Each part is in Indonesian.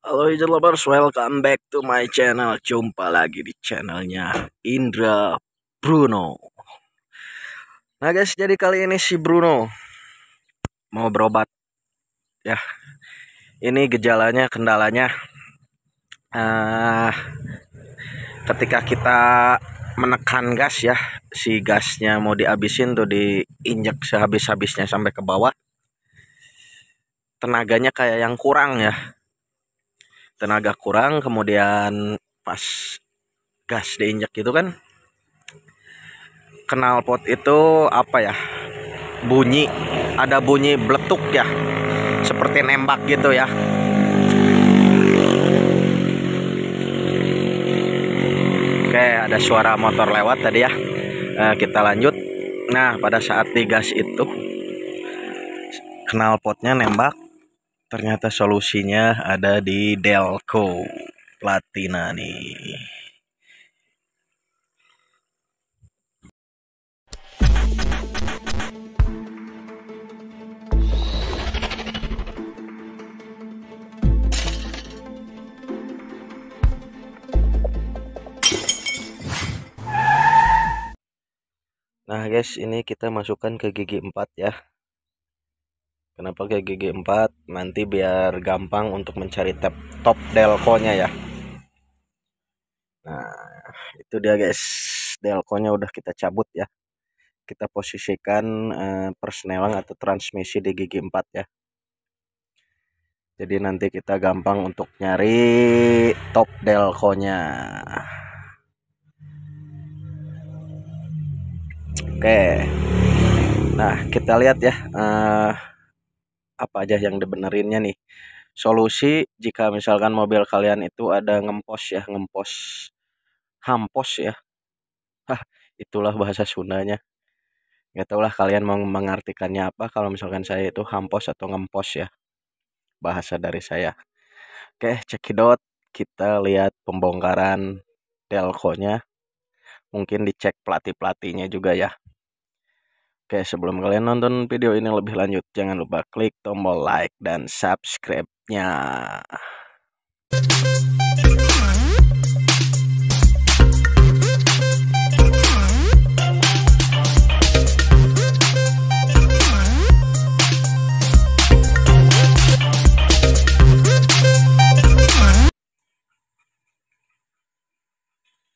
Halo hijau lovers, welcome back to my channel. Jumpa lagi di channelnya Indra Bruno. Nah guys, jadi kali ini si Bruno mau berobat ya. Ini gejalanya, kendalanya ketika kita menekan gas ya, si gasnya mau dihabisin tuh, diinjek sehabis-habisnya sampai ke bawah. Tenaganya kayak yang kurang ya. Tenaga kurang, kemudian pas gas diinjek gitu kan, knalpot itu apa ya, ada bunyi beletuk ya, seperti nembak gitu ya. Oke, ada suara motor lewat tadi ya. Kita lanjut. Nah, pada saat digas itu knalpotnya nembak. Ternyata solusinya ada di Delco Platina nih. Nah guys, ini kita masukkan ke gigi 4 ya. Kenapa ke gigi 4? Nanti biar gampang untuk mencari top Delco-nya ya. Nah, itu dia guys. Delco-nya udah kita cabut ya. Kita posisikan persneling atau transmisi di gigi 4 ya. Jadi nanti kita gampang untuk nyari top Delco-nya. Oke. Nah, kita lihat ya apa aja yang dibenerinnya nih. Solusi jika misalkan mobil kalian itu ada hampos ya. Itulah bahasa Sundanya. Nggak tahu lah kalian mau mengartikannya apa. Kalau misalkan saya itu hampos atau ngempos ya, bahasa dari saya. Oke, cekidot. Kita lihat pembongkaran Delco-nya. Mungkin dicek pelatih-pelatihnya juga ya. Oke, sebelum kalian nonton video ini lebih lanjut, jangan lupa klik tombol like dan subscribe-nya.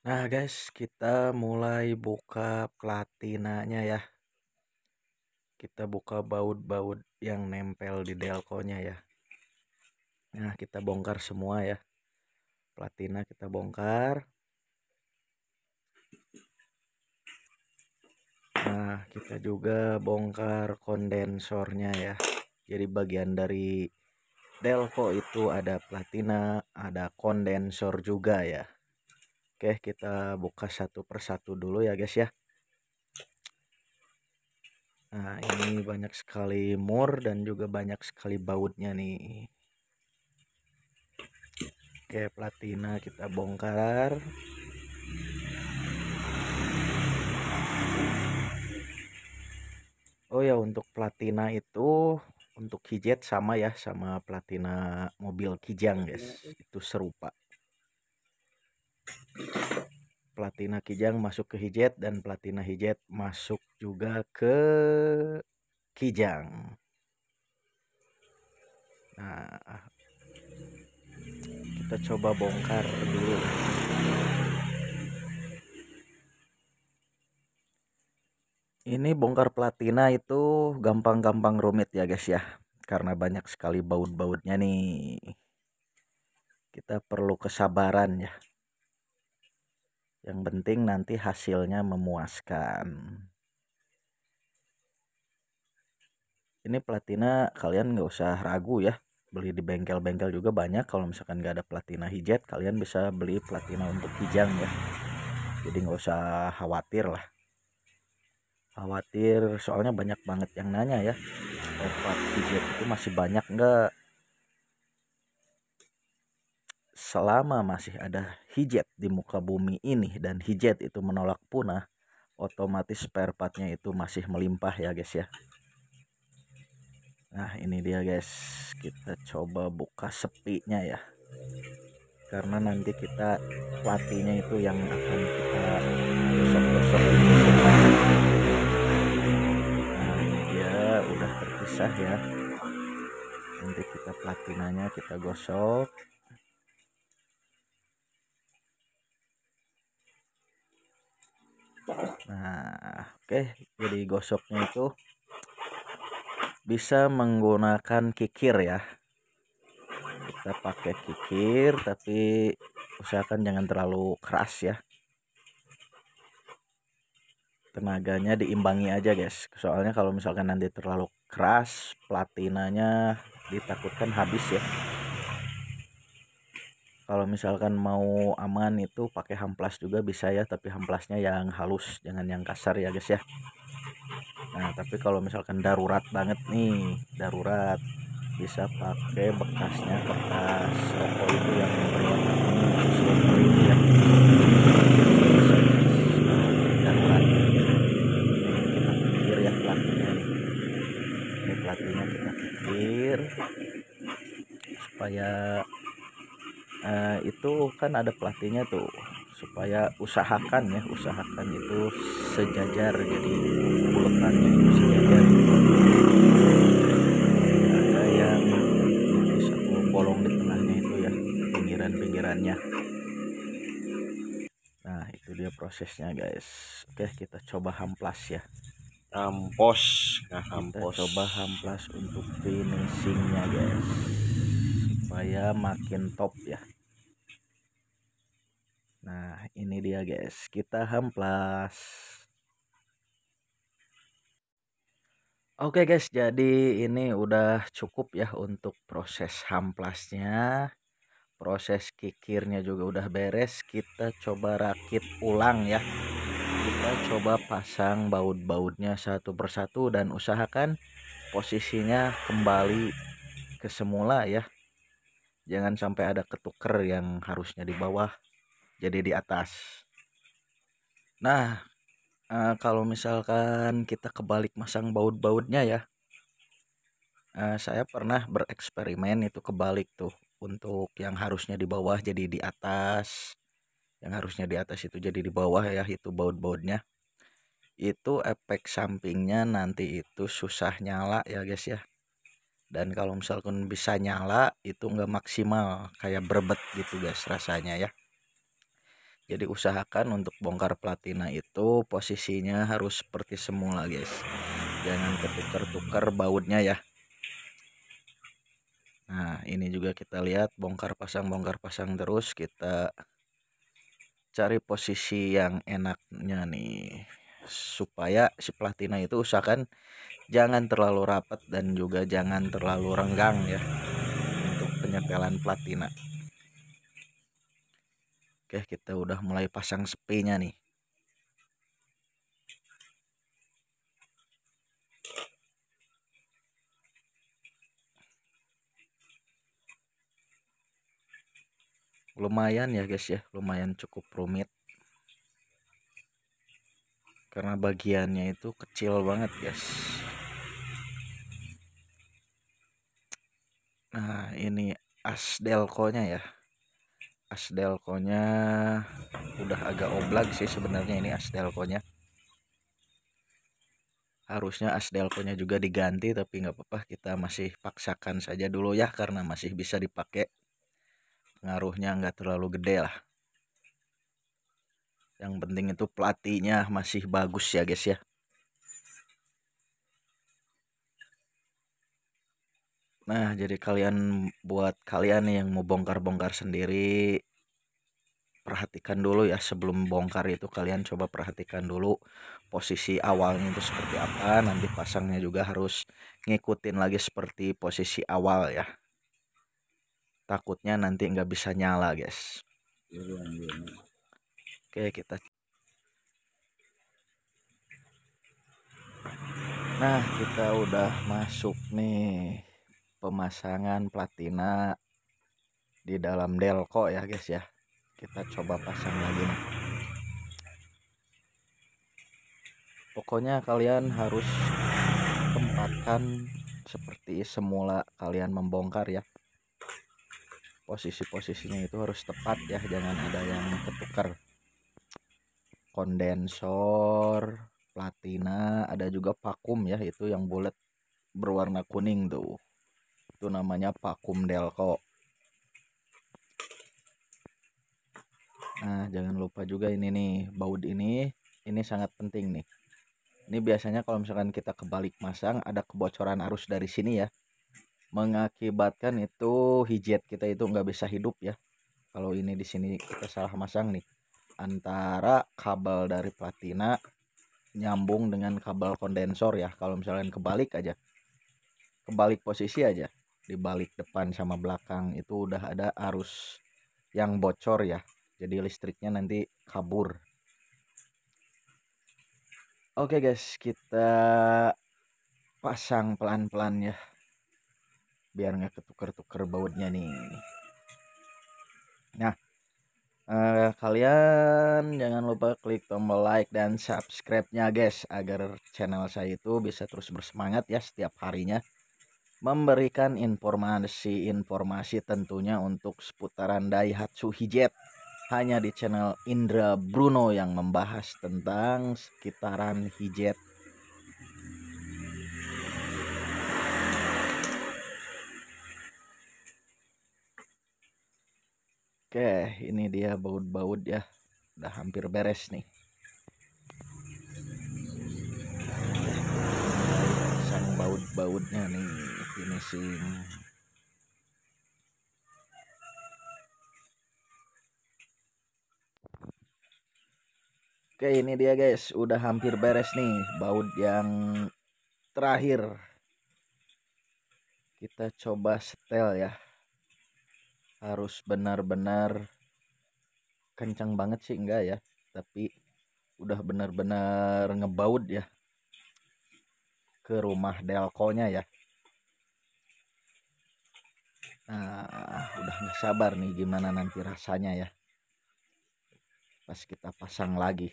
Nah guys, kita mulai buka platinanya ya. Kita buka baut-baut yang nempel di Delco-nya ya. Nah, kita bongkar semua ya. Platina kita bongkar. Nah, kita juga bongkar kondensornya ya. Jadi bagian dari Delco itu ada platina, ada kondensor juga ya. Oke, kita buka satu persatu dulu ya guys ya. Nah, ini banyak sekali mur dan juga banyak sekali bautnya nih. Oke, platina kita bongkar. Oh ya, untuk platina itu untuk hijet sama ya, sama platina mobil Kijang guys. Itu serupa. Platina Kijang masuk ke hijet dan platina hijet masuk juga ke Kijang. Nah, kita coba bongkar dulu. Ini bongkar platina itu gampang-gampang rumit ya guys ya, karena banyak sekali baut-bautnya nih. Kita perlu kesabaran ya. Yang penting nanti hasilnya memuaskan. Ini platina kalian nggak usah ragu ya, beli di bengkel-bengkel juga banyak. Kalau misalkan nggak ada platina hijet, kalian bisa beli platina untuk Kijang ya. Jadi nggak usah khawatir lah. Khawatir soalnya banyak banget yang nanya ya, part hijet itu masih banyak nggak? Selama masih ada hijet di muka bumi ini dan hijet itu menolak punah, otomatis spare partnya itu masih melimpah ya guys ya. Nah, ini dia guys, kita coba buka sepinya ya. karena nanti kita platinya itu yang akan kita gosok-gosok supaya. Nah ini dia udah terpisah ya, nanti kita platinanya kita gosok. Nah oke, jadi gosoknya itu bisa menggunakan kikir ya, kita pakai kikir tapi usahakan jangan terlalu keras ya, tenaganya diimbangi aja guys, soalnya kalau misalkan nanti terlalu keras platinanya ditakutkan habis ya. Kalau misalkan mau aman itu pakai hamplas juga bisa ya, tapi hamplasnya yang halus jangan yang kasar ya guys ya. Nah tapi kalau misalkan darurat banget nih, darurat bisa pakai bekasnya kertas rokok itu yang berwarna kuning silver itu ya, bisa guys darurat. Ini kita kikir ya platinya nih, ini platinya kita kikir supaya itu kan ada platinya tuh, supaya usahakan itu sejajar, jadi uletannya itu sejajar, ada yang nanti satu bolong di tengahnya itu ya, pinggiran-pinggirannya. Nah itu dia prosesnya guys. Oke kita coba hamplas ya, Hampos, nah kita hampos. coba hamplas untuk finishingnya guys, supaya makin top ya. Nah ini dia guys, kita hamplas. Oke guys, jadi ini udah cukup ya untuk proses hamplasnya, proses kikirnya juga udah beres. Kita coba rakit ulang ya, kita coba pasang baut-bautnya satu persatu dan usahakan posisinya kembali ke semula ya, jangan sampai ada ketuker yang harusnya di bawah jadi di atas. Nah kalau misalkan kita kebalik masang baut-bautnya ya, saya pernah bereksperimen itu kebalik tuh, untuk yang harusnya di bawah jadi di atas, yang harusnya di atas itu jadi di bawah ya, itu baut-bautnya. Itu efek sampingnya nanti itu susah nyala ya guys ya, dan kalau misalkan bisa nyala itu nggak maksimal, kayak berbet gitu guys rasanya ya. Jadi usahakan untuk bongkar platina itu posisinya harus seperti semula guys, jangan ketukar-tukar bautnya ya. Nah ini juga kita lihat bongkar pasang terus, kita cari posisi yang enaknya nih, supaya si platina itu usahakan jangan terlalu rapat dan juga jangan terlalu renggang ya untuk penyetelan platina. Oke kita udah mulai pasang sepinya nih. Lumayan ya guys ya, lumayan cukup rumit karena bagiannya itu kecil banget guys. Nah ini asdelkonya ya, asdelkonya udah agak oblak sih sebenarnya, ini asdelkonya harusnya asdelkonya juga diganti, tapi nggak apa-apa, kita masih paksakan saja dulu ya karena masih bisa dipakai, pengaruhnya nggak terlalu gede lah. Yang penting itu platinya masih bagus ya guys ya. Nah jadi buat kalian yang mau bongkar-bongkar sendiri, perhatikan dulu ya sebelum bongkar itu, kalian coba perhatikan dulu posisi awalnya itu seperti apa, nanti pasangnya juga harus ngikutin lagi seperti posisi awal ya, takutnya nanti nggak bisa nyala guys. Oke kita, nah kita udah masuk nih pemasangan platina di dalam delco ya guys ya, kita coba pasang lagi nih. Pokoknya kalian harus tempatkan seperti semula kalian membongkar ya, posisi-posisinya itu harus tepat ya, jangan ada yang ketukar. Kondensor, platina, ada juga vakum ya, itu yang bulat berwarna kuning tuh, itu namanya vakum Delco. Nah, jangan lupa juga ini nih, baut ini sangat penting nih. Ini biasanya kalau misalkan kita kebalik masang, ada kebocoran arus dari sini ya, mengakibatkan itu hijet kita itu nggak bisa hidup ya. Kalau ini di sini kita salah masang nih, antara kabel dari platina nyambung dengan kabel kondensor ya. Kalau misalkan kebalik posisi aja, di balik depan sama belakang itu udah ada arus yang bocor ya, jadi listriknya nanti kabur. Oke guys, kita pasang pelan-pelan ya, biar nggak ketuker-tuker bautnya nih. Nah, kalian jangan lupa klik tombol like dan subscribe-nya guys, agar channel saya itu bisa terus bersemangat ya setiap harinya, memberikan informasi tentunya untuk seputaran Daihatsu Hijet, hanya di channel Indra Bruno yang membahas tentang sekitaran hijet. Oke, ini dia baut-baut ya, udah hampir beres nih. Pasang baut-bautnya nih, finishing. Oke, ini dia guys, udah hampir beres nih baut yang terakhir. Kita coba setel ya, harus benar-benar kencang banget sih enggak ya, tapi udah benar-benar ngebaut ya ke rumah Delco-nya ya. Nah, udah nggak sabar nih gimana nanti rasanya ya pas kita pasang lagi.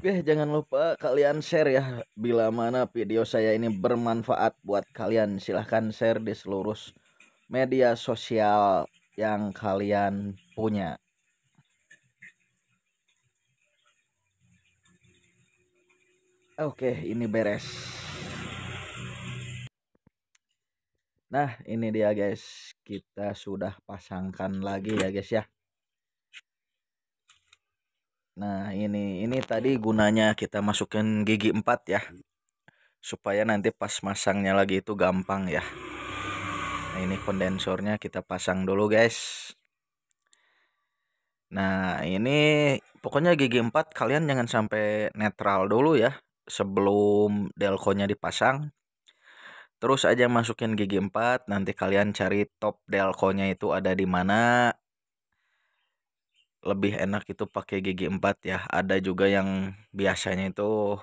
Oke, jangan lupa kalian share ya, bila mana video saya ini bermanfaat buat kalian. Silahkan share di seluruh media sosial yang kalian punya. Oke, ini beres. Nah, ini dia guys, kita sudah pasangkan lagi ya guys ya. Nah, ini tadi gunanya kita masukin gigi 4 ya, supaya nanti pas masangnya lagi itu gampang ya. Nah, ini kondensornya kita pasang dulu guys. Nah, ini pokoknya gigi 4 kalian jangan sampai netral dulu ya sebelum Delco-nya dipasang. Terus aja masukin gigi 4, nanti kalian cari top Delco-nya itu ada di mana. Lebih enak itu pakai gigi 4 ya. Ada juga yang biasanya itu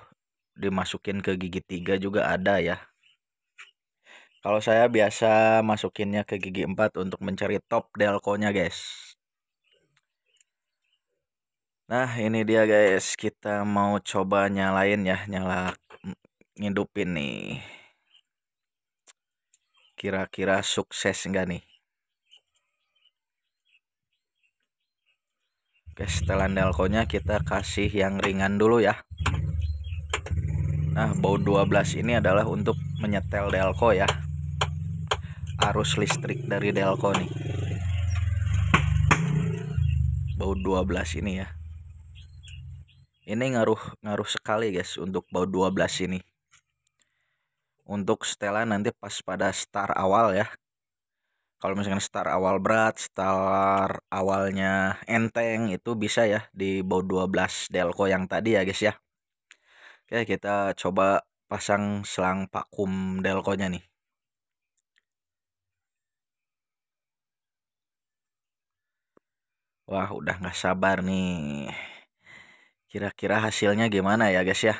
dimasukin ke gigi 3 juga ada ya. Kalau saya biasa masukinnya ke gigi 4 untuk mencari top Delco-nya guys. Nah, ini dia guys, kita mau coba nyalain ya, ngidupin nih. Kira-kira sukses enggak nih? Oke, setelan Delco-nya kita kasih yang ringan dulu ya. Nah, baut 12 ini adalah untuk menyetel Delco ya, arus listrik dari Delco nih. Baut 12 ini ya. Ini ngaruh sekali guys untuk baut 12 ini. Untuk setelan nanti pas pada start awal ya. Kalau misalkan start awal berat, start awalnya enteng, itu bisa ya di baut 12 Delco yang tadi ya guys ya. Oke, kita coba pasang selang vakum Delco-nya nih. Wah, udah nggak sabar nih. Kira-kira hasilnya gimana ya guys ya.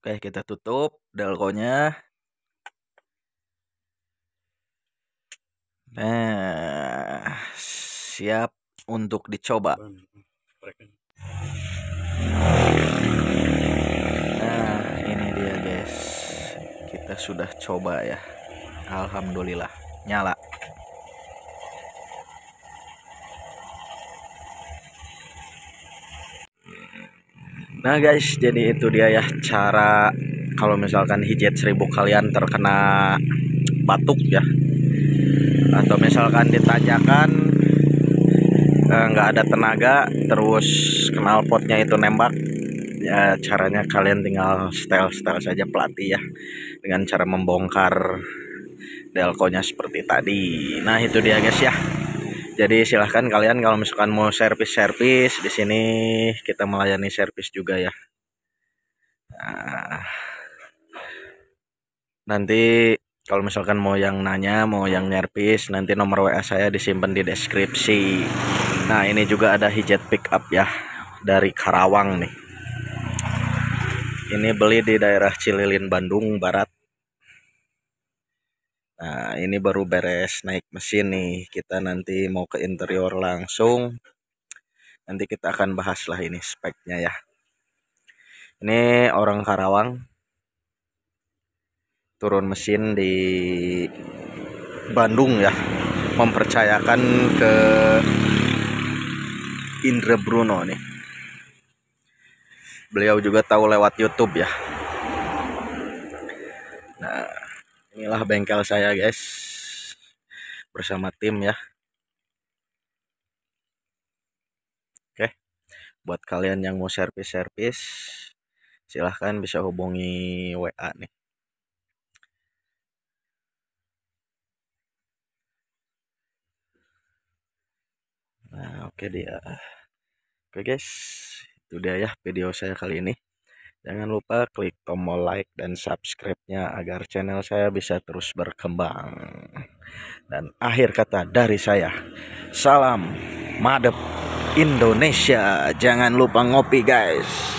Oke, kita tutup Delco-nya. Nah, siap untuk dicoba. Nah, ini dia guys. kita sudah coba ya, alhamdulillah nyala. Nah guys, jadi itu dia ya cara kalau misalkan hijat 1000 kalian terkena batuk ya, atau misalkan ditanjakan nggak ada tenaga terus knalpotnya itu nembak ya, caranya kalian tinggal setel saja pelatih ya, dengan cara membongkar delconya seperti tadi. Nah itu dia guys ya. Jadi silahkan kalian kalau misalkan mau servis di sini kita melayani servis juga ya. Nah, nanti kalau misalkan mau yang nanya, mau yang nyervis, nanti nomor WA saya disimpan di deskripsi. Nah ini juga ada hijat pickup ya dari Karawang nih. Ini beli di daerah Cililin, Bandung Barat. Nah ini baru beres naik mesin nih, kita nanti mau ke interior langsung. Nanti kita akan bahas lah ini speknya ya. Ini orang Karawang, turun mesin di Bandung ya, mempercayakan ke Indra Bruno nih. Beliau juga tahu lewat YouTube ya. Nah inilah bengkel saya guys, bersama tim ya. Oke, buat kalian yang mau servis silahkan bisa hubungi WA nih. Nah oke dia. Oke guys, itu dia ya video saya kali ini. Jangan lupa klik tombol like dan subscribe-nya agar channel saya bisa terus berkembang. Dan akhir kata dari saya, salam Madep Indonesia. Jangan lupa ngopi guys.